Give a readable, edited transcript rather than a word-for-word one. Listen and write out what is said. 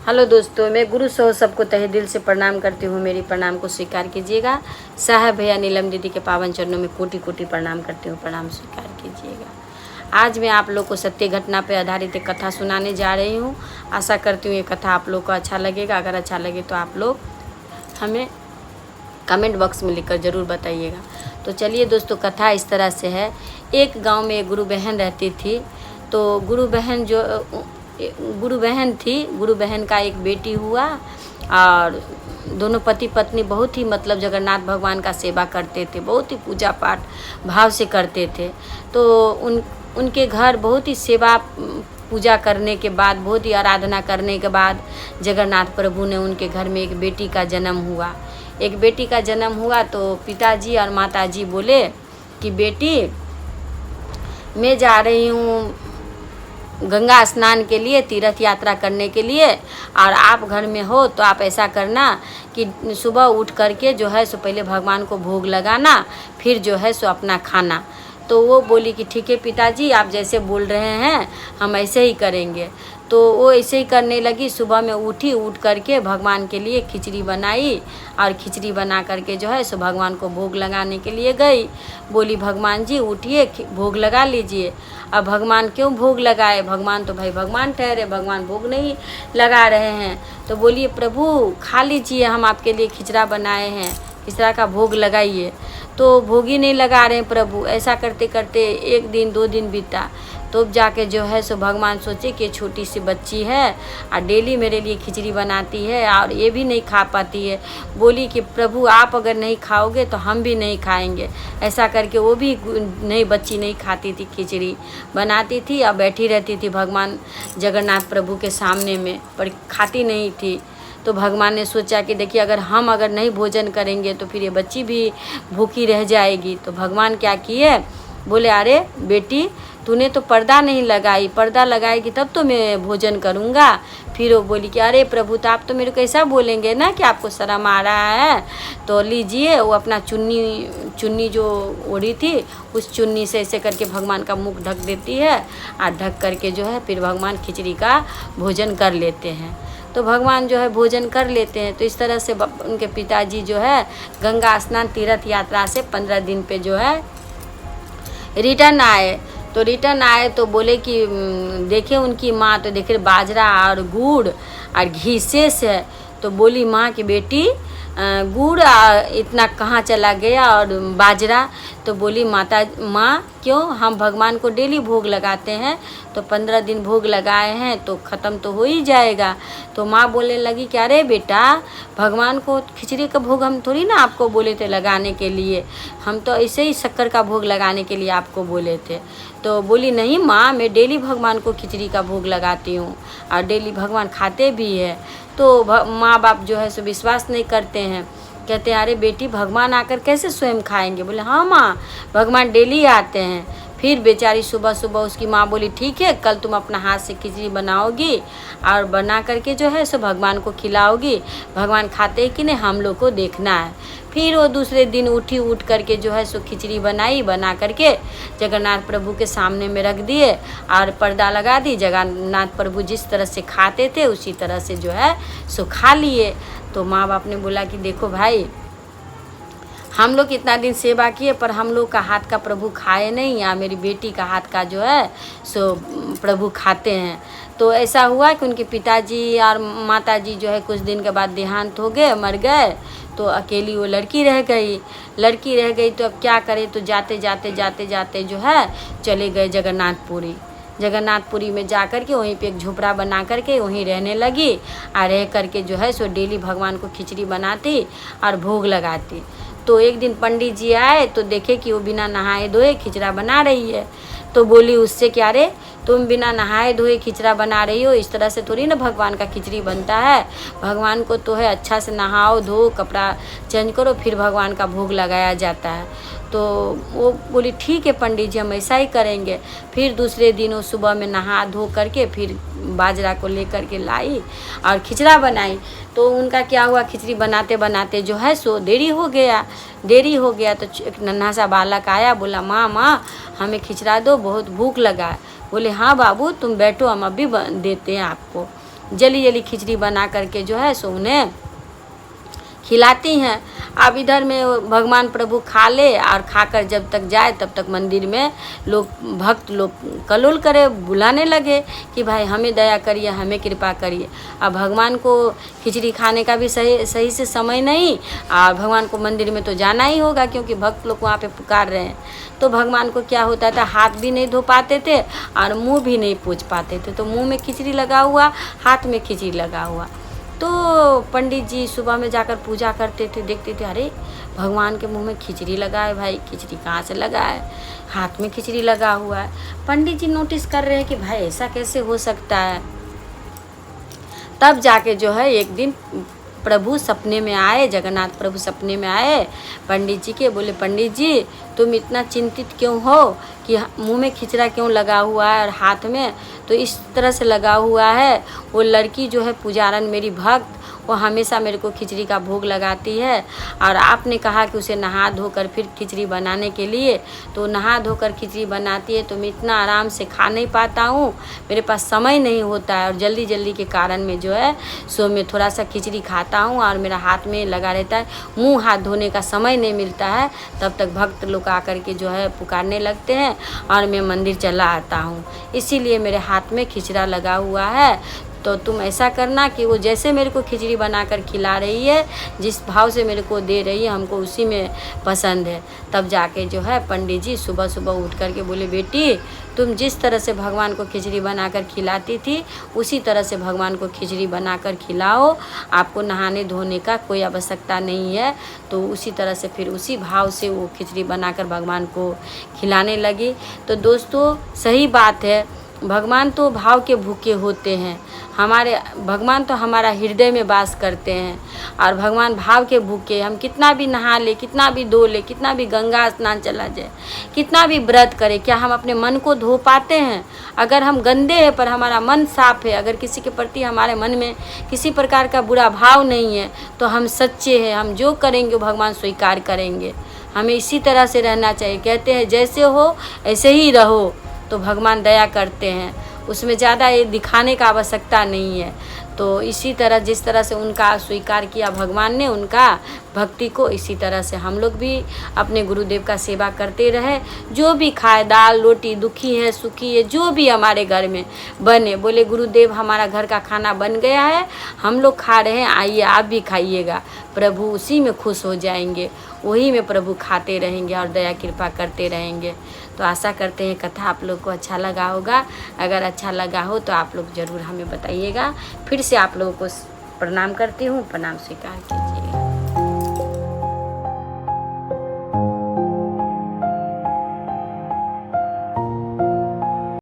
Hello दोस्तों, मैं गुरु सहो सबको तहे दिल से प्रणाम करती हूँ। मेरी प्रणाम को स्वीकार कीजिएगा। साहब भैया नीलम दीदी के पावन चरणों में कोटि कोटि प्रणाम करती हूँ, प्रणाम स्वीकार कीजिएगा। आज मैं आप लोग को सत्य घटना पर आधारित एक कथा सुनाने जा रही हूँ। आशा करती हूँ ये कथा आप लोग को अच्छा लगेगा। अगर अच्छा लगे तो आप लोग हमें कमेंट बॉक्स में लिखकर ज़रूर बताइएगा। तो चलिए दोस्तों, कथा इस तरह से है। एक गांव में एक गुरु बहन रहती थी। तो गुरु बहन थी। गुरु बहन का एक बेटी हुआ और दोनों पति पत्नी बहुत ही जगन्नाथ भगवान का सेवा करते थे, बहुत ही पूजा पाठ भाव से करते थे। तो उनके घर बहुत ही सेवा पूजा करने के बाद, बहुत ही आराधना करने के बाद जगन्नाथ प्रभु ने उनके घर में एक बेटी का जन्म हुआ। एक बेटी का जन्म हुआ तो पिताजी और माताजी बोले कि बेटी, मैं जा रही हूँ गंगा स्नान के लिए, तीर्थ यात्रा करने के लिए, और आप घर में हो तो आप ऐसा करना कि सुबह उठ करके जो है सो पहले भगवान को भोग लगाना, फिर जो है सो अपना खाना। तो वो बोली कि ठीक है पिताजी, आप जैसे बोल रहे हैं हम ऐसे ही करेंगे। तो वो ऐसे ही करने लगी। सुबह में उठ करके भगवान के लिए खिचड़ी बनाई और खिचड़ी बना करके जो है सो भगवान को भोग लगाने के लिए गई। बोली भगवान जी उठिए, भोग लगा लीजिए। अब भगवान क्यों भोग लगाए? भगवान तो भाई भगवान ठहरे, भगवान भोग नहीं लगा रहे हैं। तो बोलिए प्रभु खा लीजिए, हम आपके लिए खिचड़ा बनाए हैं, खिचड़ा का भोग लगाइए। तो भोग ही नहीं लगा रहे हैं प्रभु। ऐसा करते करते 1 दिन 2 दिन बीता। तो जाके जो है सो भगवान सोचे कि छोटी सी बच्ची है और डेली मेरे लिए खिचड़ी बनाती है और ये भी नहीं खा पाती है। बोली कि प्रभु आप अगर नहीं खाओगे तो हम भी नहीं खाएंगे। ऐसा करके वो भी बच्ची नहीं खाती थी, खिचड़ी बनाती थी और बैठी रहती थी भगवान जगन्नाथ प्रभु के सामने में, पर खाती नहीं थी। तो भगवान ने सोचा कि देखिए अगर नहीं भोजन करेंगे तो फिर ये बच्ची भी भूखी रह जाएगी। तो भगवान क्या किए, बोले अरे बेटी तूने तो पर्दा नहीं लगाई, पर्दा लगाएगी तब तो मैं भोजन करूँगा। फिर वो बोली कि अरे प्रभु तो आप तो मेरे को ऐसा बोलेंगे ना कि आपको शर्म आ रहा है। तो लीजिए, वो अपना चुन्नी जो ओढ़ी थी उस चुन्नी से ऐसे करके भगवान का मुख ढक देती है और ढक करके जो है फिर भगवान खिचड़ी का भोजन कर लेते हैं। तो भगवान जो है भोजन कर लेते हैं। तो इस तरह से उनके पिताजी जो है गंगा स्नान तीर्थ यात्रा से 15 दिन पे जो है रिटर्न आए। तो बोले कि देखे उनकी माँ, तो देखे बाजरा और गुड़ और घी शेष है। तो बोली माँ की बेटी गुड़ इतना कहाँ चला गया और बाजरा? तो बोली माँ क्यों, हम भगवान को डेली भोग लगाते हैं, तो 15 दिन भोग लगाए हैं तो ख़त्म तो हो ही जाएगा। तो माँ बोलने लगी कि अरे बेटा, भगवान को खिचड़ी का भोग हम थोड़ी ना आपको बोले थे लगाने के लिए, हम तो ऐसे ही शक्कर का भोग लगाने के लिए आपको बोले थे। तो बोली नहीं माँ, मैं डेली भगवान को खिचड़ी का भोग लगाती हूँ और डेली भगवान खाते भी है। तो माँ बाप जो है सो विश्वास नहीं करते हैं, कहते हैं अरे बेटी भगवान आकर कैसे स्वयं खाएंगे? बोले हाँ माँ, भगवान डेली आते हैं। फिर बेचारी सुबह सुबह उसकी माँ बोली ठीक है, कल तुम अपना हाथ से खिचड़ी बनाओगी और बना करके जो है सो भगवान को खिलाओगी। भगवान खाते हैं कि नहीं हम लोग को देखना है। फिर वो दूसरे दिन उठ करके जो है सो खिचड़ी बना करके जगन्नाथ प्रभु के सामने में रख दिए और पर्दा लगा दी। जगन्नाथ प्रभु जिस तरह से खाते थे उसी तरह से जो है सो खा लिए। तो माँ बाप ने बोला कि देखो भाई, हम लोग इतना दिन सेवा किए पर हम लोग का हाथ का प्रभु खाए नहीं, या मेरी बेटी का हाथ का जो है सो प्रभु खाते हैं। तो ऐसा हुआ कि उनके पिताजी और माताजी जो है कुछ दिन के बाद देहांत हो गए, मर गए। तो अकेली वो लड़की रह गई। तो अब क्या करे? तो जाते जाते जो है चले गए जगन्नाथपुरी में जा कर के वहीं पे एक झोपड़ा बना करके वहीं रहने लगी और रह करके जो है सो डेली भगवान को खिचड़ी बनाती और भोग लगाती। तो एक दिन पंडित जी आए तो देखे कि वो बिना नहाए धोए खिचड़ा बना रही है। तो बोली उससे कि अरे तुम बिना नहाए धोए खिचड़ा बना रही हो, इस तरह से थोड़ी ना भगवान का खिचड़ी बनता है। भगवान को तो है अच्छा से नहाओ धो, कपड़ा चेंज करो, फिर भगवान का भोग लगाया जाता है। तो वो बोली ठीक है पंडित जी, हम ऐसा ही करेंगे। फिर दूसरे दिन वो सुबह में नहा धो करके फिर बाजरा को लेकर के लाई और खिचड़ा बनाई। तो उनका क्या हुआ, खिचड़ी बनाते बनाते जो है सो देरी हो गया। तो एक नन्हा सा बालक आया, बोला माँ हमें खिचड़ा दो, बहुत भूख लगा है। बोले हाँ बाबू तुम बैठो, हम अभी देते हैं आपको। जली जली खिचड़ी बना करके जो है सो उन्हें खिलाती हैं। अब इधर में भगवान प्रभु खा ले और खाकर जब तक जाए तब तक मंदिर में लोग भक्त लोग कलोल करे, बुलाने लगे कि भाई हमें दया करिए, हमें कृपा करिए। अब भगवान को खिचड़ी खाने का भी सही से समय नहीं, और भगवान को मंदिर में तो जाना ही होगा क्योंकि भक्त लोग वहाँ पे पुकार रहे हैं। तो भगवान को क्या होता था, हाथ भी नहीं धो पाते थे और मुँह भी नहीं पोंछ पाते थे। तो मुँह में खिचड़ी लगा हुआ, हाथ में खिचड़ी लगा हुआ। तो पंडित जी सुबह में जाकर पूजा करते थे, देखते थे अरे भगवान के मुंह में खिचड़ी लगा है, भाई खिचड़ी कहाँ से लगा है, हाथ में खिचड़ी लगा हुआ है। पंडित जी नोटिस कर रहे हैं कि भाई ऐसा कैसे हो सकता है। तब जाके जो है एक दिन प्रभु सपने में आए, जगन्नाथ प्रभु सपने में आए पंडित जी के, बोले पंडित जी तुम इतना चिंतित क्यों हो कि मुंह में खिचड़ा क्यों लगा हुआ है और हाथ में तो इस तरह से लगा हुआ है। वो लड़की जो है पुजारन मेरी भक्त, वो हमेशा मेरे को खिचड़ी का भोग लगाती है और आपने कहा कि उसे नहा धोकर फिर खिचड़ी बनाने के लिए, तो नहा धोकर खिचड़ी बनाती है तो मैं इतना आराम से खा नहीं पाता हूँ, मेरे पास समय नहीं होता है और जल्दी जल्दी के कारण में जो है सो मैं थोड़ा सा खिचड़ी खाता हूँ और मेरा हाथ में लगा रहता है, मुँह हाथ धोने का समय नहीं मिलता है। तब तक भक्त लोग आकर के जो है पुकारने लगते हैं और मैं मंदिर चला आता हूँ, इसीलिए मेरे हाथ में खिचड़ा लगा हुआ है। तो तुम ऐसा करना कि वो जैसे मेरे को खिचड़ी बनाकर खिला रही है, जिस भाव से मेरे को दे रही है, हमको उसी में पसंद है। तब जाके जो है पंडित जी सुबह सुबह उठ कर के बोले बेटी तुम जिस तरह से भगवान को खिचड़ी बनाकर खिलाती थी उसी तरह से भगवान को खिचड़ी बनाकर खिलाओ, आपको नहाने धोने का कोई आवश्यकता नहीं है। तो उसी तरह से फिर उसी भाव से वो खिचड़ी बनाकर भगवान को खिलाने लगी। तो दोस्तों सही बात है, भगवान तो भाव के भूखे होते हैं, हमारे भगवान तो हमारा हृदय में वास करते हैं और भगवान भाव के भूखे। हम कितना भी नहा ले, कितना भी धो ले, कितना भी गंगा स्नान चला जाए, कितना भी व्रत करें, क्या हम अपने मन को धो पाते हैं? अगर हम गंदे हैं पर हमारा मन साफ है, अगर किसी के प्रति हमारे मन में किसी प्रकार का बुरा भाव नहीं है तो हम सच्चे हैं, हम जो करेंगे भगवान स्वीकार करेंगे। हमें इसी तरह से रहना चाहिए। कहते हैं जैसे हो ऐसे ही रहो तो भगवान दया करते हैं, उसमें ज़्यादा ये दिखाने का आवश्यकता नहीं है। तो इसी तरह जिस तरह से उनका स्वीकार किया भगवान ने उनका भक्ति को, इसी तरह से हम लोग भी अपने गुरुदेव का सेवा करते रहे। जो भी खाए, दाल रोटी, दुखी है सुखी है, जो भी हमारे घर में बने, बोले गुरुदेव हमारा घर का खाना बन गया है, हम लोग खा रहे हैं, आइए आप भी खाइएगा। प्रभु उसी में खुश हो जाएंगे, वही में प्रभु खाते रहेंगे और दया कृपा करते रहेंगे। तो आशा करते हैं कथा आप लोग को अच्छा लगा होगा। अगर अच्छा लगा हो तो आप लोग ज़रूर हमें बताइएगा। फिर से आप लोगों को प्रणाम करती हूँ, प्रणाम स्वीकार कीजिए।